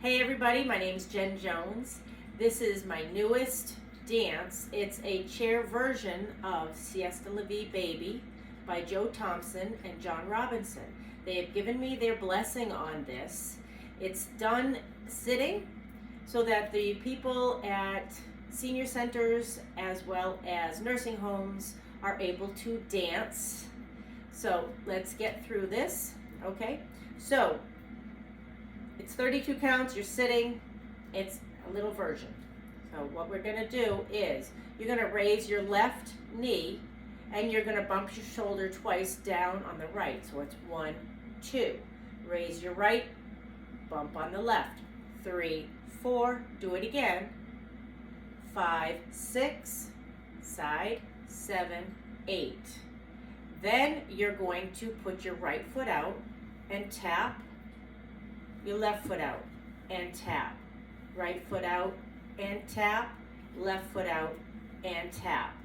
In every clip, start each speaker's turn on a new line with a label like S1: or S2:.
S1: Hey everybody, my name is Jen Jones. This is my newest dance. It's a chair version of Siesta La Vie Baby by Thompson and John Robinson. They have given me their blessing on this. It's done sitting so that the people at senior centers as well as nursing homes are able to dance. So let's get through this, okay? So it's 32 counts, you're sitting, it's a little version. So what we're gonna do is, you're gonna raise your left knee and you're gonna bump your shoulder twice down on the right. So it's 1, 2. Raise your right, bump on the left. 3, 4, do it again. 5, 6, side, 7, 8. Then you're going to put your right foot out and tap your left foot out and tap. Right foot out and tap, left foot out and tap.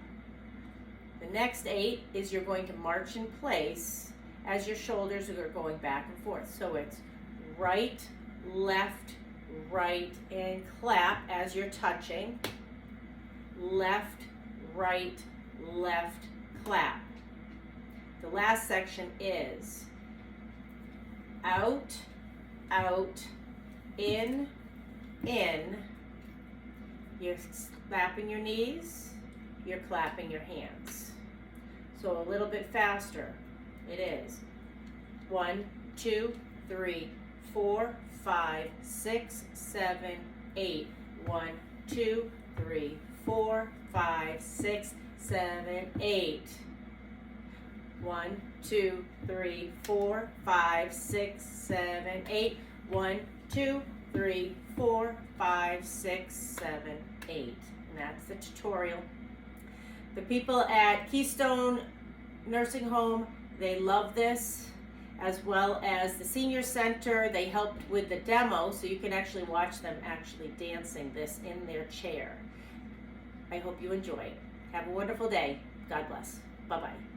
S1: The next 8 is you're going to march in place as your shoulders are going back and forth. So it's right, right, and clap as you're touching. Left, right, left, clap. The last section is out, in. You're slapping your knees, you're clapping your hands. So a little bit faster. It is 1, 2, 3, 4, 5, 6, 7, 8. 1, 2, 3, 4, 5, 6, 7, 8. 1, 2, 3, 4, 5, 6, 7, 8. 1, 2, 3, 4, 5, 6, 7, 8. And that's the tutorial. The people at Keystone Nursing Home, they love this, as well as the senior center. They helped with the demo, so you can actually watch them actually dancing this in their chair. I hope you enjoy it. Have a wonderful day. God bless. Bye-bye.